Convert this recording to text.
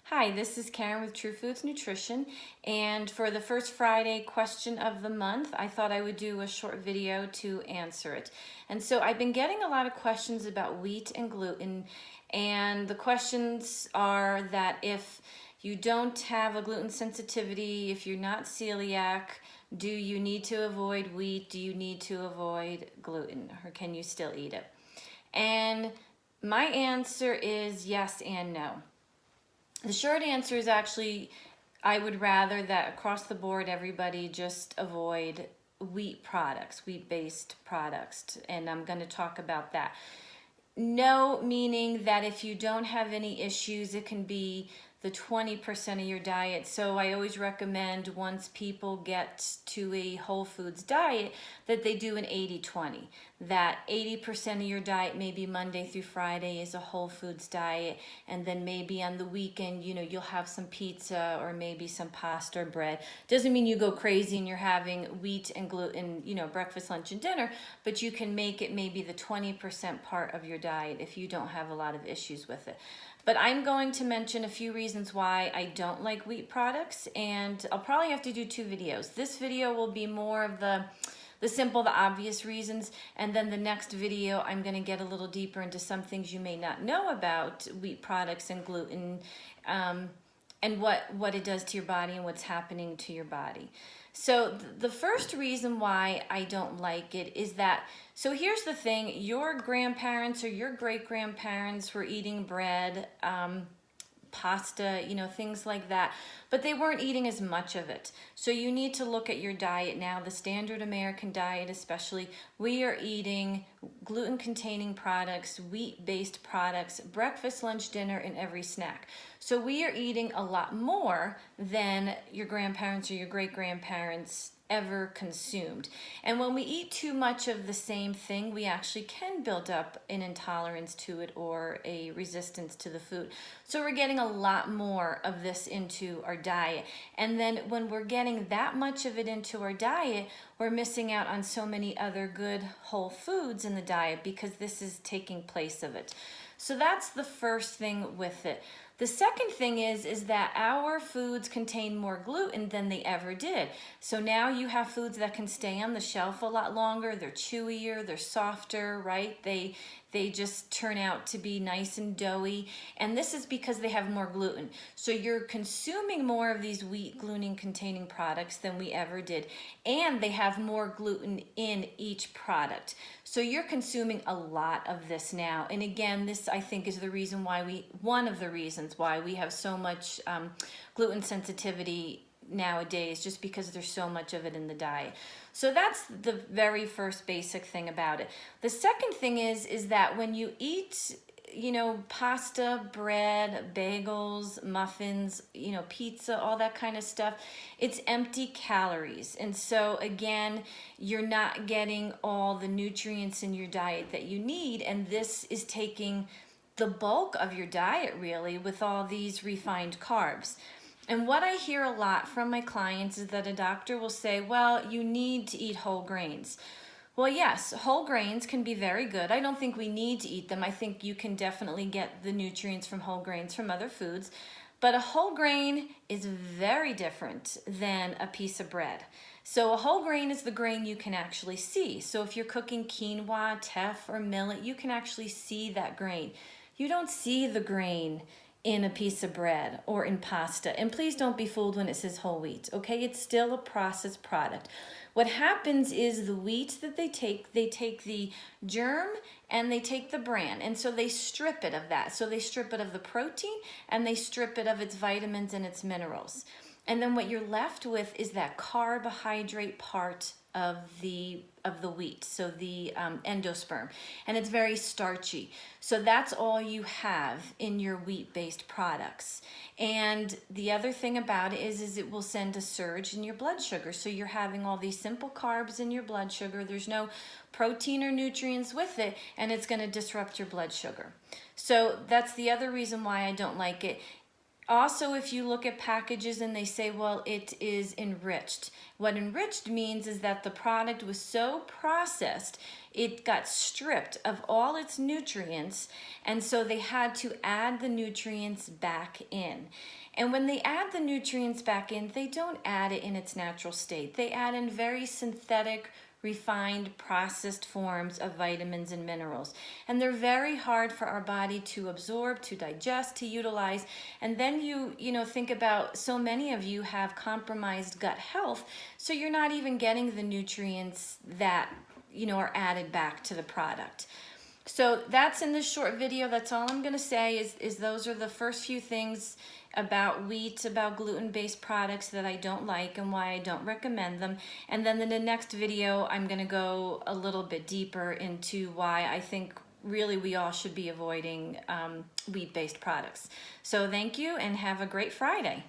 Hi, this is Karen with True Foods Nutrition, and for the first Friday question of the month, I thought I would do a short video to answer it. And so I've been getting a lot of questions about wheat and gluten, and the questions are that if you don't have a gluten sensitivity, if you're not celiac, do you need to avoid wheat? Do you need to avoid gluten, or can you still eat it? And my answer is yes and no. The short answer is actually, I would rather that across the board everybody just avoid wheat products, wheat-based products, and I'm going to talk about that. No, meaning that if you don't have any issues, it can be the 20% of your diet. So I always recommend once people get to a whole foods diet that they do an 80-20. That 80% of your diet, maybe Monday through Friday, is a whole foods diet, and then maybe on the weekend, you'll have some pizza or maybe some pasta or bread. Doesn't mean you go crazy and you're having wheat and gluten, breakfast, lunch, and dinner, but you can make it maybe the 20% part of your diet if you don't have a lot of issues with it. But I'm going to mention a few reasons why I don't like wheat products, and I'll probably have to do two videos. This video will be more of the simple, the obvious reasons, and then the next video I'm going to get a little deeper into some things you may not know about wheat products and gluten, and what it does to your body and what's happening to your body. So the first reason why I don't like it is that, so here's the thing, your grandparents or your great-grandparents were eating bread, pasta, things like that, but they weren't eating as much of it. So you need to look at your diet now. The standard American diet especially, we are eating gluten-containing products, wheat-based products, breakfast, lunch, dinner, and every snack. So we are eating a lot more than your grandparents or your great-grandparents ever consumed. And when we eat too much of the same thing, we actually can build up an intolerance to it or a resistance to the food. So we're getting a lot more of this into our diet. And then when we're getting that much of it into our diet, we're missing out on so many other good whole foods in the diet because this is taking place of it. So that's the first thing with it. The second thing is that our foods contain more gluten than they ever did. So now you have foods that can stay on the shelf a lot longer. They're chewier, they're softer, right? They just turn out to be nice and doughy. And this is because they have more gluten. So you're consuming more of these wheat gluten-containing products than we ever did. And they have more gluten in each product. So you're consuming a lot of this now. And again, this I think is the reason why one of the reasons why we have so much gluten sensitivity nowadays, just because there's so much of it in the diet. So that's the very first basic thing about it. The second thing is that when you eat pasta, bread, bagels, muffins, pizza, all that kind of stuff, it's empty calories. And so again, you're not getting all the nutrients in your diet that you need. And this is taking the bulk of your diet really with all these refined carbs. And what I hear a lot from my clients is that a doctor will say, well, you need to eat whole grains. Well, yes, whole grains can be very good. I don't think we need to eat them. I think you can definitely get the nutrients from whole grains from other foods. But a whole grain is very different than a piece of bread. So a whole grain is the grain you can actually see. So if you're cooking quinoa, teff, or millet, you can actually see that grain. You don't see the grain in a piece of bread or in pasta. And please don't be fooled when it says whole wheat, okay? It's still a processed product. What happens is the wheat that they take the germ and they take the bran, and so they strip it of that. So they strip it of the protein and they strip it of its vitamins and its minerals. And then what you're left with is that carbohydrate part of the wheat, so the endosperm, and it's very starchy. So that's all you have in your wheat-based products. And the other thing about it is it will send a surge in your blood sugar. So you're having all these simple carbs in your blood sugar. There's no protein or nutrients with it, and it's going to disrupt your blood sugar. So that's the other reason why I don't like it. Also, if you look at packages and they say, well, it is enriched. What enriched means is that the product was so processed, it got stripped of all its nutrients, and so they had to add the nutrients back in. And when they add the nutrients back in, they don't add it in its natural state. They add in very synthetic, refined, processed forms of vitamins and minerals. And they're very hard for our body to absorb, to digest, to utilize. And then you think about, so many of you have compromised gut health, so you're not even getting the nutrients that, are added back to the product. So that's in this short video. That's all I'm going to say is those are the first few things about wheat, about gluten-based products that I don't like and why I don't recommend them. And then in the next video, I'm going to go a little bit deeper into why I think really we all should be avoiding wheat-based products. So thank you and have a great Friday.